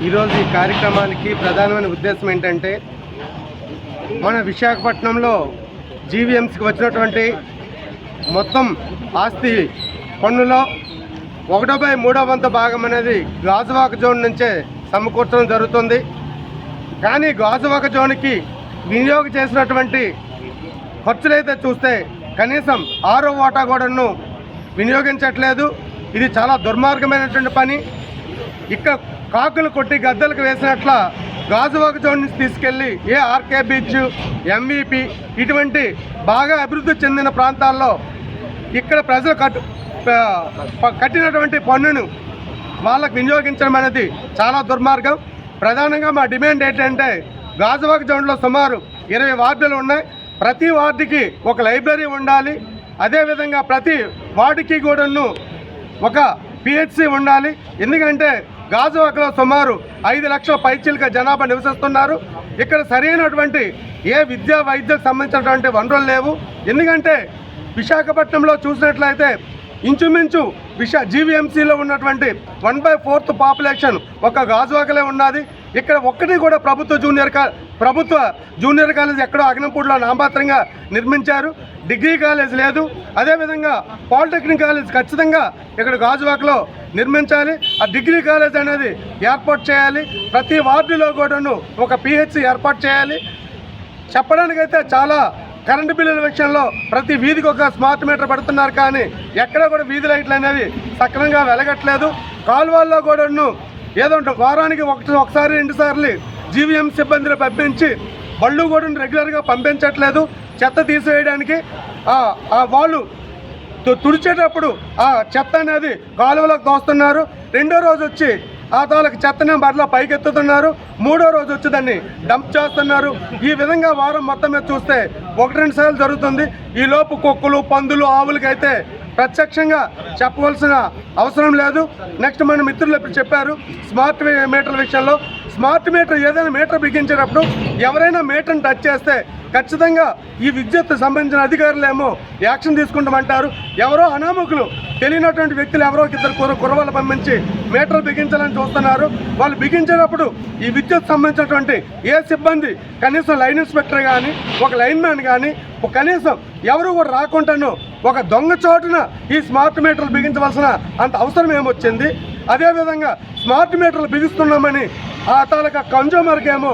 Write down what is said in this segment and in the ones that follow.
ఈరోజు ఈ కార్యక్రమానికి ప్రధానమైన ఉద్దేశం ఏంటంటే మన విశాఖపట్నంలో జీవీఎంసీకి వచ్చినటువంటి మొత్తం ఆస్తి పన్నులో 1/3 భాగం అనేది గాజువాక జోన్ నుంచే సమకూర్చడం జరుగుతుంది. కానీ గాజువాక జోన్కి వినియోగం చేసినటువంటి ఖర్చులైతే చూస్తే కనీసం 6వ వాటా కూడాను వినియోగించట్లేదు. ఇది చాలా దుర్మార్గమైనటువంటి పని. ఇక్కడ కాకులు కొట్టి గద్దలకు వేసినట్ల గాజువాక జోన్ నుంచి తీసుకెళ్ళి ఆర్కే బీచ్, ఎంవీపీ ఇటువంటి బాగా అభివృద్ధి చెందిన ప్రాంతాల్లో ఇక్కడ ప్రజలు కట్టినటువంటి పన్నును వాళ్ళకు వినియోగించడం అనేది చాలా దుర్మార్గం. ప్రధానంగా మా డిమాండ్ ఏంటంటే గాజువాక జోన్లో సుమారు 20 వార్డులు ఉన్నాయి. ప్రతి వార్డుకి ఒక లైబ్రరీ ఉండాలి. అదేవిధంగా ప్రతి వార్డుకి కూడాను ఒక పిహెచ్సి ఉండాలి. ఎందుకంటే గాజువాకలో సుమారు 5 లక్షల పైచిలుక జనాభా నివసిస్తున్నారు. ఇక్కడ సరైనటువంటి విద్యా వైద్యకు సంబంధించినటువంటి వనరులు లేవు. ఎందుకంటే విశాఖపట్నంలో చూసినట్లయితే ఇంచుమించు జీవీఎంసీలో ఉన్నటువంటి 1/4 పాపులేషన్ ఒక గాజువాకలే ఉన్నది. ఇక్కడ ఒక్కటి కూడా ప్రభుత్వ జూనియర్ కాలేజ్ ఎక్కడో అగ్నంపూడిలో నామమాత్రంగా నిర్మించారు. డిగ్రీ కాలేజ్ లేదు. అదేవిధంగా పాలిటెక్నిక్ కాలేజ్ ఖచ్చితంగా ఇక్కడ గాజువాకలో నిర్మించాలి. ఆ డిగ్రీ కాలేజ్ అనేది ఏర్పాటు చేయాలి. ప్రతి వార్డులో కూడాను ఒక పిహెచ్సి ఏర్పాటు చేయాలి. చెప్పడానికైతే చాలా కరెంటు బిల్లుల విషయంలో ప్రతి వీధికి ఒక స్మార్ట్ మీటర్ పెడుతున్నారు. కానీ ఎక్కడ కూడా వీధి లైట్లు అనేవి సక్రమంగా వెలగట్లేదు. కాలువల్లో కూడాను ఏదో వారానికి ఒకసారి 2 సార్లు జీవీఎం సిబ్బందిని పంపించి బళ్ళు కూడా రెగ్యులర్గా పంపించట్లేదు. చెత్త తీసివేయడానికి వాళ్ళు తుడిచేటప్పుడు ఆ చెత్త అనేది కాలువలోకి తోస్తున్నారు. 2వ రోజు వచ్చి ఆ తాలకు చెత్తని మరలా పైకెత్తుతున్నారు. 3వ రోజు వచ్చి దాన్ని డంప్ చేస్తున్నారు. ఈ విధంగా వారం మొత్తం మీద చూస్తే 1-2 సార్లు జరుగుతుంది. ఈ లోపు కుక్కలు, పందులు, ఆవులకైతే ప్రత్యక్షంగా చెప్పవలసిన అవసరం లేదు. నెక్స్ట్ మన మిత్రులు ఇప్పుడు చెప్పారు స్మార్ట్ మీటర్ల విషయంలో. స్మార్ట్ మీటర్ ఏదైనా మీటర్ బిగించేటప్పుడు ఎవరైనా మీటర్ని టచ్ చేస్తే ఖచ్చితంగా ఈ విద్యుత్ సంబంధించిన అధికారులేమో యాక్షన్ తీసుకుంటామంటారు. ఎవరో అనామకులు తెలియనటువంటి వ్యక్తులు ఎవరో 2 కుర్రవాళ్ళు పంపించి మీటర్లు బిగించాలని చూస్తున్నారు. వాళ్ళు బిగించేటప్పుడు ఈ విద్యుత్ సంబంధించినటువంటి సిబ్బంది కనీసం లైన్ ఇన్స్పెక్టర్ కానీ, ఒక లైన్ మ్యాన్ కానీ కనీసం ఎవరు కూడా రాకుండాను ఒక దొంగ చోటున ఈ స్మార్ట్ మీటర్లు బిగించవలసిన అంత అవసరం ఏమొచ్చింది. అదేవిధంగా స్మార్ట్ మీటర్లు బిగిస్తున్నామని ఆ తాలూకా కన్జ్యూమర్కేమో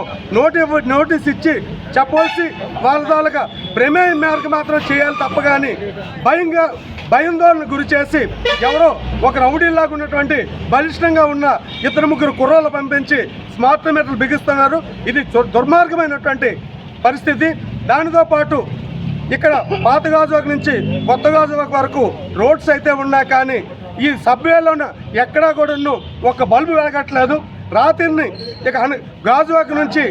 నోటీస్ ఇచ్చి చెప్పవలసి వాళ్ళ తాలూకా ప్రమేయం మేరకు మాత్రం చేయాలి తప్ప కానీ భయాందోళనకు గురి చేసి ఎవరో ఒక రౌడీలాగా ఉన్నటువంటి బలిష్టంగా ఉన్న 2-3 కుర్రోళ్ళు పంపించి స్మార్ట్ మీటర్లు బిగిస్తున్నారు. ఇది దుర్మార్గమైనటువంటి పరిస్థితి. దానితో పాటు ఇక్కడ పాత గాజువాక నుంచి కొత్త గాజువాక వరకు రోడ్స్ అయితే ఉన్నాయి. కానీ ఈ సబ్వేలోన ఎక్కడా కూడా ఒక బల్బు వెలగట్లేదు. రాత్రిని ఇక గాజువాక నుంచి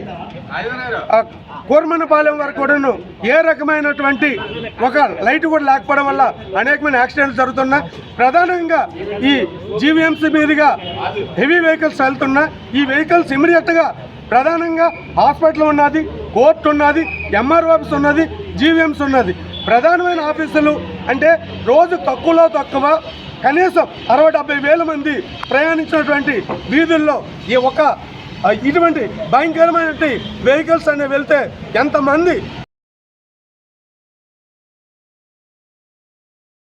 కోర్మనపాలెం వరకు కూడాను ఏ రకమైనటువంటి ఒక లైట్ కూడా లేకపోవడం వల్ల అనేకమైన యాక్సిడెంట్స్ జరుగుతున్నాయి. ప్రధానంగా ఈ జీవీఎంసీ మీదుగా హెవీ వెహికల్స్ వెళ్తున్నా. ఈ వెహికల్స్ ఇమీడియట్గా ప్రధానంగా హాస్పిటల్ ఉన్నది, కోర్టు ఉన్నది, ఎంఆర్ఓ ఆఫీస్ ఉన్నది, జీవీఎంసీ ఉన్నది. ప్రధానమైన ఆఫీసులు అంటే రోజు తక్కువ కనీసం 60-70 వేల మంది ప్రయాణించినటువంటి వీధుల్లో ఇటువంటి భయంకరమైనటువంటి వెహికల్స్ అనేవి వెళ్తే ఎంతమంది